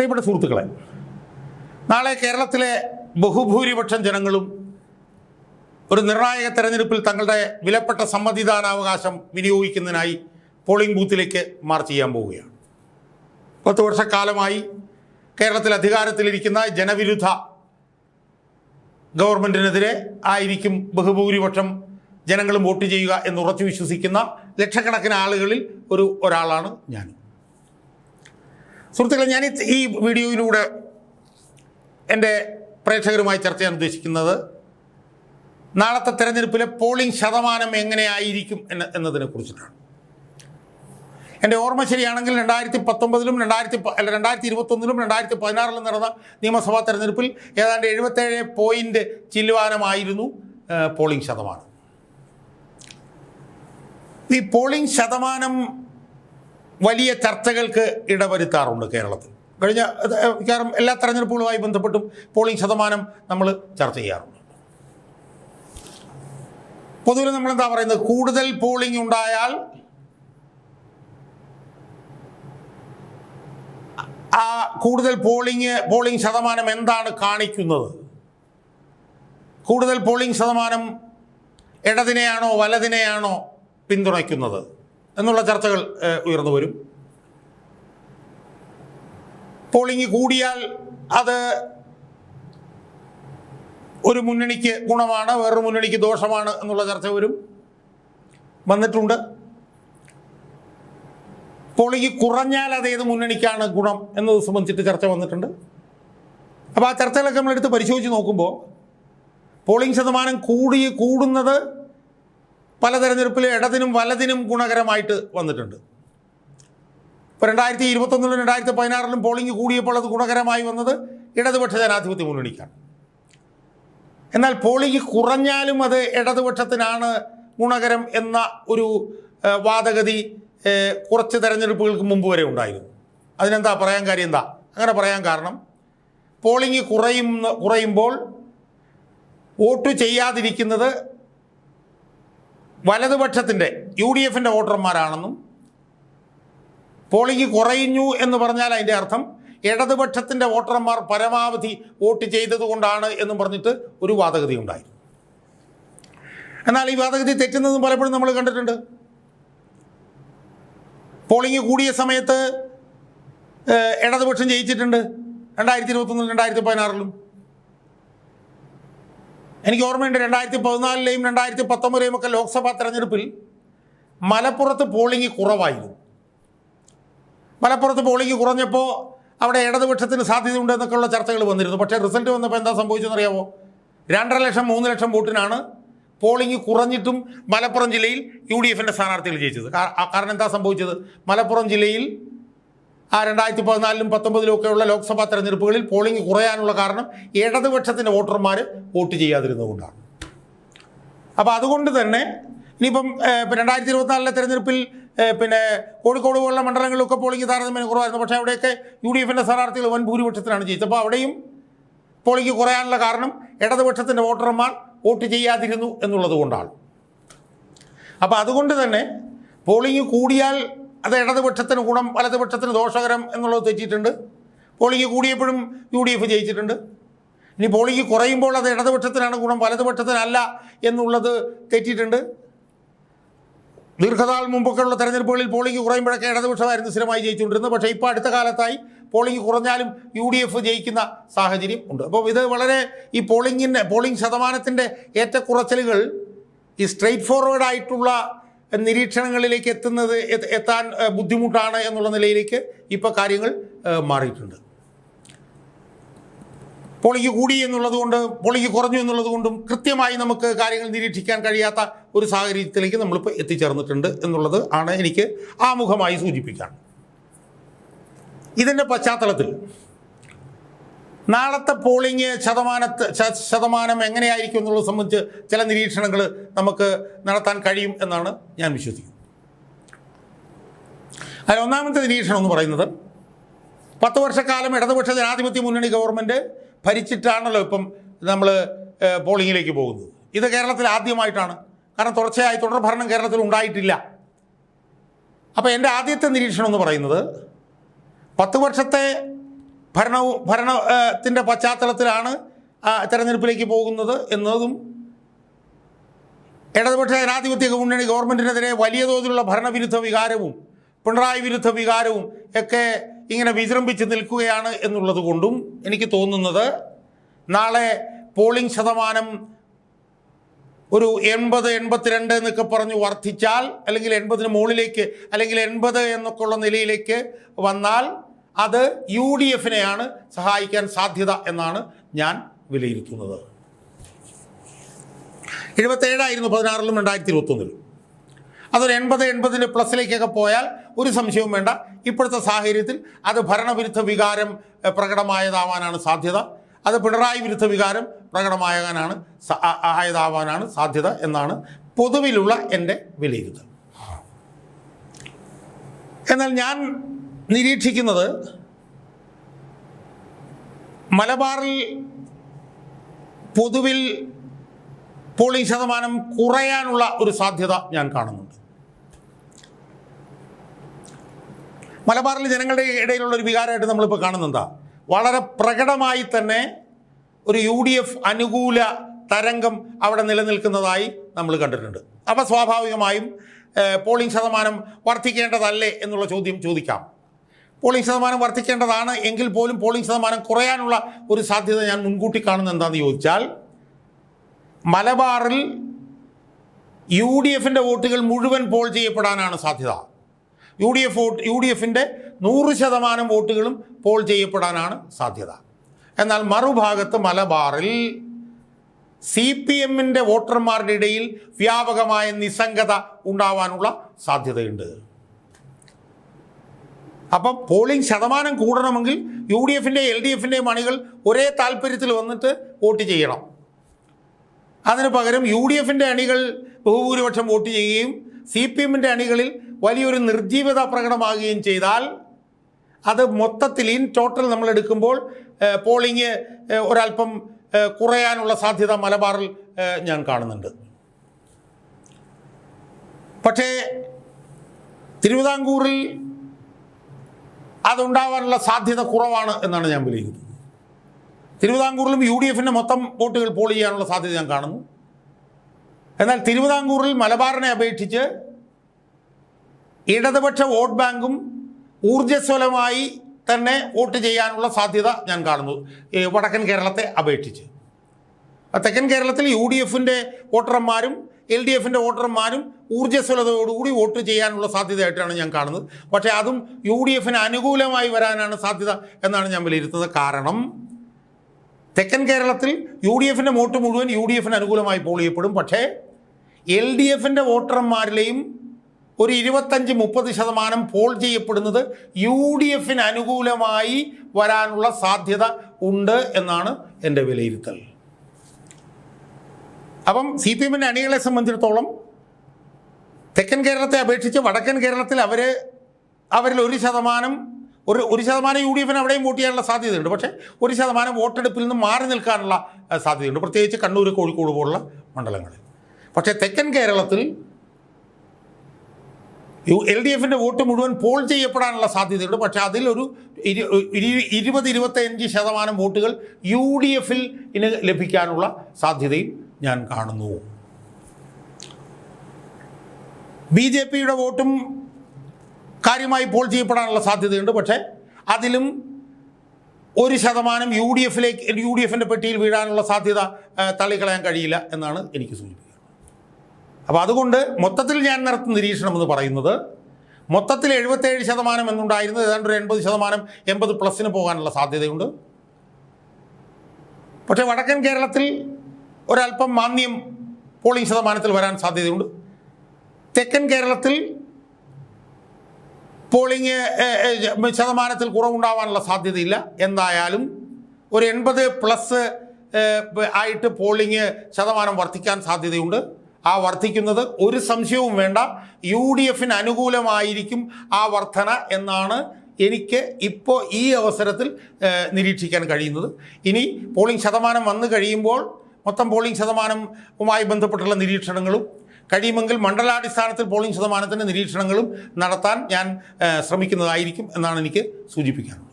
പ്രിയപ്പെട്ട സുഹൃത്തുക്കളെ, നാളെ കേരളത്തിലെ ബഹുഭൂരിപക്ഷം ജനങ്ങളും ഒരു നിർണായക തെരഞ്ഞെടുപ്പിൽ തങ്ങളുടെ വിലപ്പെട്ട സമ്മതിദാനാവകാശം വിനിയോഗിക്കുന്നതിനായി പോളിംഗ് ബൂത്തിലേക്ക് മാർച്ച് ചെയ്യാൻ പോവുകയാണ്. 10 വർഷക്കാലമായി കേരളത്തിൽ അധികാരത്തിലിരിക്കുന്ന ജനവിരുദ്ധ ഗവൺമെൻറ്റിനെതിരെ ആയിരിക്കും ബഹുഭൂരിപക്ഷം ജനങ്ങളും വോട്ട് ചെയ്യുക എന്ന് ഉറച്ചു വിശ്വസിക്കുന്ന ലക്ഷക്കണക്കിന് ആളുകളിൽ ഒരാളാണ് ഞാൻ. സുഹൃത്തുക്കളെ, ഞാൻ ഈ വീഡിയോയിലൂടെ എൻ്റെ പ്രേക്ഷകരുമായി ചർച്ച ചെയ്യാൻ ഉദ്ദേശിക്കുന്നത് നാളത്തെ തെരഞ്ഞെടുപ്പിലെ പോളിംഗ് ശതമാനം എങ്ങനെയായിരിക്കും എന്നതിനെ കുറിച്ചിട്ടാണ്. എൻ്റെ ഓർമ്മ ശരിയാണെങ്കിൽ 2019-ലും 2021-ലും 2016-ലും നടന്ന നിയമസഭാ തെരഞ്ഞെടുപ്പിൽ ഏതാണ്ട് 77 പോയിൻ്റ് ചില്ലുവാനമായിരുന്നു പോളിംഗ് ശതമാനം. ഈ പോളിംഗ് ശതമാനം വലിയ ചർച്ചകൾക്ക് ഇടവരുത്താറുണ്ട് കേരളത്തിൽ. കഴിഞ്ഞ എല്ലാ തെരഞ്ഞെടുപ്പുകളുമായി ബന്ധപ്പെട്ടും പോളിംഗ് ശതമാനം നമ്മൾ ചർച്ച ചെയ്യാറുണ്ട്. പൊതുവെ നമ്മളെന്താ പറയുന്നത്, കൂടുതൽ പോളിംഗ് ഉണ്ടായാൽ ആ കൂടുതൽ പോളിംഗ് ശതമാനം എന്താണ് കാണിക്കുന്നത്? കൂടുതൽ പോളിംഗ് ശതമാനം ഇടതിനെയാണോ വലതിനെയാണോ പിന്തുണയ്ക്കുന്നത് എന്നുള്ള ചർച്ചകൾ ഉയർന്നു വരും. പോളിംഗ് കൂടിയാൽ അത് ഒരു മുന്നണിക്ക് ഗുണമാണ്, വേറൊരു മുന്നണിക്ക് ദോഷമാണ് എന്നുള്ള ചർച്ച വന്നിട്ടുണ്ട്. പോളിംഗ് കുറഞ്ഞാൽ അത് ഏത് മുന്നണിക്കാണ് ഗുണം എന്നത് സംബന്ധിച്ചിട്ട് ചർച്ച വന്നിട്ടുണ്ട്. അപ്പോൾ ആ ചർച്ചകളൊക്കെ നമ്മളെടുത്ത് പരിശോധിച്ച് നോക്കുമ്പോൾ പോളിംഗ് ശതമാനം കൂടുന്നത് പല തെരഞ്ഞെടുപ്പിൽ ഇടതിനും വലതിനും ഗുണകരമായിട്ട് വന്നിട്ടുണ്ട്. ഇപ്പോൾ 2021-ലും 2016-ലും പോളിംഗ് കൂടിയപ്പോൾ അത് ഗുണകരമായി വന്നത് ഇടതുപക്ഷ ജനാധിപത്യ മുന്നണിക്കാണ്. എന്നാൽ പോളിംഗ് കുറഞ്ഞാലും അത് ഇടതുപക്ഷത്തിനാണ് ഗുണകരം എന്ന ഒരു വാദഗതി കുറച്ച് തെരഞ്ഞെടുപ്പുകൾക്ക് മുമ്പ് വരെ ഉണ്ടായിരുന്നു. അതിനെന്താ പറയാൻ കാര്യം? അങ്ങനെ പറയാൻ കാരണം, പോളിംഗ് കുറയുമ്പോൾ വോട്ട് ചെയ്യാതിരിക്കുന്നത് വലതുപക്ഷത്തിൻ്റെ UDFൻ്റെ വോട്ടർമാരാണെന്നും, പോളിംഗ് കുറയുന്നു എന്ന് പറഞ്ഞാൽ അതിൻ്റെ അർത്ഥം ഇടതുപക്ഷത്തിൻ്റെ വോട്ടർമാർ പരമാവധി വോട്ട് ചെയ്തതുകൊണ്ടാണ് എന്നും പറഞ്ഞിട്ട് ഒരു വാദഗതി ഉണ്ടായി. എന്നാൽ ഈ വാദഗതി തെറ്റുന്നതും പലപ്പോഴും നമ്മൾ കണ്ടിട്ടുണ്ട്. പോളിംഗ് കൂടിയ സമയത്ത് ഇടതുപക്ഷം ജയിച്ചിട്ടുണ്ട് 2021-ലും 2016-ലും. എനിക്ക് ഓർമ്മയുണ്ട് 2014-ലെയും 2019-ലെയും ഒക്കെ ലോക്സഭാ തെരഞ്ഞെടുപ്പിൽ മലപ്പുറത്ത് പോളിംഗ് കുറവായിരുന്നു. മലപ്പുറത്ത് പോളിംഗ് കുറഞ്ഞപ്പോൾ അവിടെ ഇടതുപക്ഷത്തിന് സാധ്യതയുണ്ട് എന്നൊക്കെയുള്ള ചർച്ചകൾ വന്നിരുന്നു. പക്ഷേ റിസൾട്ട് വന്നപ്പോൾ എന്താ സംഭവിച്ചതെന്നറിയാമോ? 2.5 ലക്ഷം 3 ലക്ഷം വോട്ടിനാണ് പോളിംഗ് കുറഞ്ഞിട്ടും മലപ്പുറം ജില്ലയിൽ UDFൻ്റെ സ്ഥാനാർത്ഥികൾ ജയിച്ചത്. കാരണം എന്താ സംഭവിച്ചത്? മലപ്പുറം ജില്ലയിൽ ആ 2014-ലും 2019-ലും ഒക്കെയുള്ള ലോക്സഭാ തെരഞ്ഞെടുപ്പുകളിൽ പോളിംഗ് കുറയാനുള്ള കാരണം ഇടതുപക്ഷത്തിൻ്റെ വോട്ടർമാർ വോട്ട് ചെയ്യാതിരുന്നതുകൊണ്ടാണ്. അപ്പോൾ അതുകൊണ്ട് തന്നെ ഇനിയിപ്പം 2024-ലെ തെരഞ്ഞെടുപ്പിൽ കോഴിക്കോട് പോലുള്ള മണ്ഡലങ്ങളിലൊക്കെ പോളിംഗ് താരതമ്യം കുറവായിരുന്നു. പക്ഷേ അവിടെയൊക്കെ UDFൻ്റെ സ്ഥാനാർത്ഥികൾ വൻ ഭൂരിപക്ഷത്തിനാണ് ജയിച്ചത്. അപ്പോൾ അവിടെയും പോളിംഗ് കുറയാനുള്ള കാരണം ഇടതുപക്ഷത്തിൻ്റെ വോട്ടർമാർ വോട്ട് ചെയ്യാതിരുന്നു എന്നുള്ളത് കൊണ്ടാണ്. അപ്പോൾ അതുകൊണ്ട് തന്നെ പോളിംഗ് കൂടിയാൽ അത് ഇടതുപക്ഷത്തിന് ഗുണം, വലതുപക്ഷത്തിന് ദോഷകരം എന്നുള്ളത് തെറ്റിയിട്ടുണ്ട്. Polling കൂടിയപ്പോഴും UDF ജയിച്ചിട്ടുണ്ട്. ഇനി പോളിംഗ് കുറയുമ്പോൾ അത് ഇടതുപക്ഷത്തിനാണ് ഗുണം, വലതുപക്ഷത്തിനല്ല എന്നുള്ളത് തെറ്റിയിട്ടുണ്ട്. ദീർഘനാൾ മുമ്പൊക്കെയുള്ള തെരഞ്ഞെടുപ്പുകളിൽ പോളിംഗ് കുറയുമ്പോഴൊക്കെ ഇടതുപക്ഷമായിരുന്നു സ്ഥിരമായി ജയിച്ചുകൊണ്ടിരുന്നത്. പക്ഷേ ഇപ്പോൾ അടുത്ത കാലത്തായി പോളിംഗ് കുറഞ്ഞാലും UDF ജയിക്കുന്ന സാഹചര്യം ഉണ്ട്. അപ്പോൾ ഇത് വളരെ ഈ പോളിംഗ് ശതമാനത്തിൻ്റെ ഏറ്റക്കുറച്ചിലുകൾ ഈ സ്ട്രെയിറ്റ് ഫോർവേഡ് ആയിട്ടുള്ള നിരീക്ഷണങ്ങളിലേക്ക് എത്താൻ ബുദ്ധിമുട്ടാണ് എന്നുള്ള നിലയിലേക്ക് ഇപ്പോൾ കാര്യങ്ങൾ മാറിയിട്ടുണ്ട്. പോളിംഗ് കൂടി എന്നുള്ളതുകൊണ്ട് പോളിംഗ് കുറഞ്ഞു എന്നുള്ളതുകൊണ്ടും കൃത്യമായി നമുക്ക് കാര്യങ്ങൾ നിരീക്ഷിക്കാൻ കഴിയാത്ത ഒരു സാഹചര്യത്തിലേക്ക് നമ്മളിപ്പോൾ എത്തിച്ചേർന്നിട്ടുണ്ട് എന്നുള്ളത് ആണ് എനിക്ക് ആമുഖമായി സൂചിപ്പിക്കാൻ. ഇതിൻ്റെ പശ്ചാത്തലത്തിൽ നാളത്തെ പോളിംഗ് ശതമാനം എങ്ങനെയായിരിക്കും എന്നുള്ളത് സംബന്ധിച്ച് ചില നിരീക്ഷണങ്ങൾ നമുക്ക് നടത്താൻ കഴിയും എന്നാണ് ഞാൻ വിശ്വസിക്കുന്നത്. അതിൽ ഒന്നാമത്തെ നിരീക്ഷണം എന്ന് പറയുന്നത്, 10 വർഷക്കാലം ഇടതുപക്ഷ ജനാധിപത്യ മുന്നണി ഗവൺമെൻറ് ഭരിച്ചിട്ടാണല്ലോ ഇപ്പം നമ്മൾ പോളിംഗിലേക്ക് പോകുന്നത്. ഇത് കേരളത്തിൽ ആദ്യമായിട്ടാണ്. കാരണം തുടർച്ചയായി തുടർഭരണം കേരളത്തിൽ ഉണ്ടായിട്ടില്ല. അപ്പോൾ എൻ്റെ ആദ്യത്തെ നിരീക്ഷണം എന്ന് പറയുന്നത്, 10 വർഷത്തെ ഭരണത്തിൻ്റെ പശ്ചാത്തലത്തിലാണ് തെരഞ്ഞെടുപ്പിലേക്ക് പോകുന്നത് എന്നതും ഇടതുപക്ഷ ജനാധിപത്യ മുന്നണി ഗവൺമെൻറ്റിനെതിരെ വലിയ തോതിലുള്ള ഭരണവിരുദ്ധ വികാരവും പിണറായി വിരുദ്ധ വികാരവും ഒക്കെ ഇങ്ങനെ വിജൃംഭിച്ച് നിൽക്കുകയാണ് എന്നുള്ളത് കൊണ്ടും എനിക്ക് തോന്നുന്നത് നാളെ പോളിംഗ് ശതമാനം ഒരു 80-82 എന്നൊക്കെ പറഞ്ഞ് വർദ്ധിച്ചാൽ, അല്ലെങ്കിൽ 80-ന് മുകളിലേക്ക്, അല്ലെങ്കിൽ 80 എന്നൊക്കെ ഉള്ള നിലയിലേക്ക് വന്നാൽ അത് UDFനെയാണ് സഹായിക്കാൻ സാധ്യത എന്നാണ് ഞാൻ വിലയിരുത്തുന്നത്. 77 16-ലും 2021-ലും. അതൊരു 80-80 പ്ലസിലേക്കൊക്കെ പോയാൽ ഒരു സംശയവും വേണ്ട, ഇപ്പോഴത്തെ സാഹചര്യത്തിൽ അത് ഭരണവിരുദ്ധ വികാരം പ്രകടമായതാവാനാണ് സാധ്യത, അത് പിണറായി വിരുദ്ധ വികാരം പ്രകടമാകാനാണ് സാധ്യത എന്നാണ് പൊതുവിലുള്ള എൻ്റെ വിലയിരുത്തൽ. എന്നാൽ ഞാൻ നിരീക്ഷിക്കുന്നത് മലബാറിൽ പൊതുവിൽ പോളിംഗ് ശതമാനം കുറയാനുള്ള ഒരു സാധ്യത ഞാൻ കാണുന്നുണ്ട്. മലബാറിൽ ജനങ്ങളുടെ ഇടയിലുള്ള ഒരു വികാരമായിട്ട് നമ്മളിപ്പോൾ കാണുന്നെന്താ, വളരെ പ്രകടമായി തന്നെ ഒരു UDF അനുകൂല തരംഗം അവിടെ നിലനിൽക്കുന്നതായി നമ്മൾ കണ്ടിട്ടുണ്ട്. അപ്പോൾ സ്വാഭാവികമായും പോളിംഗ് ശതമാനം വർദ്ധിക്കേണ്ടതല്ലേ എന്നുള്ള ചോദ്യം ചോദിക്കാം. പോളിംഗ് ശതമാനം വർദ്ധിക്കേണ്ടതാണ് എങ്കിൽ പോലും പോളിംഗ് ശതമാനം കുറയാനുള്ള ഒരു സാധ്യത ഞാൻ മുൻകൂട്ടി കാണുന്നത് എന്താണെന്ന് ചോദിച്ചാൽ, മലബാറിൽ UDFൻ്റെ വോട്ടുകൾ മുഴുവൻ പോൾ ചെയ്യപ്പെടാനാണ് സാധ്യത. UDFൻ്റെ 100% വോട്ടുകളും പോൾ ചെയ്യപ്പെടാനാണ് സാധ്യത. എന്നാൽ മറുഭാഗത്ത് മലബാറിൽ CPMൻ്റെ വോട്ടർമാരുടെ ഇടയിൽ വ്യാപകമായ നിസ്സംഗത ഉണ്ടാവാനുള്ള സാധ്യതയുണ്ട്. അപ്പം പോളിംഗ് ശതമാനം കൂടണമെങ്കിൽ UDFൻ്റെയും LDFൻ്റെയും അണികൾ ഒരേ താല്പര്യത്തിൽ വന്നിട്ട് വോട്ട് ചെയ്യണം. അതിന് പകരം UDFൻ്റെ അണികൾ ബഹുഭൂരിപക്ഷം വോട്ട് ചെയ്യുകയും CPMൻ്റെ അണികളിൽ വലിയൊരു നിർജീവത പ്രകടമാകുകയും ചെയ്താൽ അത് മൊത്തത്തിൽ ടോട്ടൽ നമ്മൾ എടുക്കുമ്പോൾ പോളിംഗ് ഒരല്പം കുറയാനുള്ള സാധ്യത മലബാറിൽ ഞാൻ കാണുന്നുണ്ട്. പക്ഷേ തിരുവിതാംകൂറിൽ അതുണ്ടാവാനുള്ള സാധ്യത കുറവാണ് എന്നാണ് ഞാൻ വിലയിരുത്തുന്നത്. തിരുവിതാംകൂറിലും UDFൻ്റെ മൊത്തം വോട്ടുകൾ പോൾ ചെയ്യാനുള്ള സാധ്യത ഞാൻ കാണുന്നു. എന്നാൽ തിരുവിതാംകൂറിൽ മലബാറിനെ അപേക്ഷിച്ച് ഇടതുപക്ഷ വോട്ട് ബാങ്കും ഊർജ്ജസ്വലമായി തന്നെ വോട്ട് ചെയ്യാനുള്ള സാധ്യത ഞാൻ കാണുന്നു വടക്കൻ കേരളത്തെ അപേക്ഷിച്ച്. തെക്കൻ കേരളത്തിൽ UDFൻ്റെ വോട്ടർമാരും LDFൻ്റെ വോട്ടർമാരും ഊർജ്ജസ്വലതയോടുകൂടി വോട്ട് ചെയ്യാനുള്ള സാധ്യതയായിട്ടാണ് ഞാൻ കാണുന്നത്. പക്ഷേ അതും UDFന് അനുകൂലമായി വരാനാണ് സാധ്യത എന്നാണ് ഞാൻ വിലയിരുത്തുന്നത്. കാരണം തെക്കൻ കേരളത്തിൽ UDFൻ്റെ വോട്ട് മുഴുവൻ UDFന് അനുകൂലമായി പോൾ ചെയ്യപ്പെടും. പക്ഷേ LDFൻ്റെ വോട്ടർമാരിലെയും ഒരു 25-30% പോൾ ചെയ്യപ്പെടുന്നത് UDFന് അനുകൂലമായി വരാനുള്ള സാധ്യത ഉണ്ട് എന്നാണ് എൻ്റെ വിലയിരുത്തൽ. അപ്പം CPMൻ്റെ അണികളെ സംബന്ധിച്ചിടത്തോളം തെക്കൻ കേരളത്തെ അപേക്ഷിച്ച് വടക്കൻ കേരളത്തിൽ അവരിൽ 1% UDFന് അവിടെയും വോട്ട് ചെയ്യാനുള്ള സാധ്യതയുണ്ട്. പക്ഷേ 1% വോട്ടെടുപ്പിൽ നിന്ന് മാറി നിൽക്കാനുള്ള സാധ്യതയുണ്ട്, പ്രത്യേകിച്ച് കണ്ണൂർ, കോഴിക്കോട് പോലുള്ള മണ്ഡലങ്ങളിൽ. പക്ഷേ തെക്കൻ കേരളത്തിൽ LDFൻ്റെ വോട്ട് മുഴുവൻ പോൾ ചെയ്യപ്പെടാനുള്ള സാധ്യതയുണ്ട്. പക്ഷേ അതിലൊരു 20-25% വോട്ടുകൾ UDFൽ ലഭിക്കാനുള്ള സാധ്യതയും ഞാൻ കാണുന്നു. BJPയുടെ വോട്ടും കാര്യമായി പോൾ ചെയ്യപ്പെടാനുള്ള സാധ്യതയുണ്ട്. പക്ഷേ അതിലും 1% UDFൻ്റെ പെട്ടിയിൽ വീഴാനുള്ള സാധ്യത തള്ളിക്കളയാൻ കഴിയില്ല എന്നാണ് എനിക്ക് സൂചിപ്പിക്കുന്നത്. അപ്പോൾ അതുകൊണ്ട് മൊത്തത്തിൽ ഞാൻ നടത്തുന്ന നിരീക്ഷണം എന്ന് പറയുന്നത്, മൊത്തത്തിൽ 77% എന്നുണ്ടായിരുന്നത് ഏതാണ്ട് ഒരു 80%, 80+ പോകാനുള്ള സാധ്യതയുണ്ട്. പക്ഷേ വടക്കൻ കേരളത്തിൽ ഒരല്പം മാന്ദ്യം പോളിംഗ് ശതമാനത്തിൽ വരാൻ സാധ്യതയുണ്ട്. തെക്കൻ കേരളത്തിൽ പോളിംഗ് ശതമാനത്തിൽ കുറവുണ്ടാവാനുള്ള സാധ്യതയില്ല. എന്തായാലും ഒരു 80+ ആയിട്ട് പോളിംഗ് ശതമാനം വർദ്ധിക്കാൻ സാധ്യതയുണ്ട്. ആ വർദ്ധിക്കുന്നത് ഒരു സംശയവും വേണ്ട, UDFന് അനുകൂലമായിരിക്കും ആ വർധന എന്നാണ് എനിക്ക് ഇപ്പോൾ ഈ അവസരത്തിൽ നിരീക്ഷിക്കാൻ കഴിയുന്നത്. ഇനി പോളിംഗ് ശതമാനം വന്നു കഴിയുമ്പോൾ മൊത്തം പോളിംഗ് ശതമാനവുമായി ബന്ധപ്പെട്ടുള്ള നിരീക്ഷണങ്ങളും, കഴിയുമെങ്കിൽ മണ്ഡലാടിസ്ഥാനത്തിൽ പോളിംഗ് ശതമാനത്തിൻ്റെ നിരീക്ഷണങ്ങളും നടത്താൻ ഞാൻ ശ്രമിക്കുന്നതായിരിക്കും എന്നാണ് എനിക്ക് സൂചിപ്പിക്കാനുള്ളത്.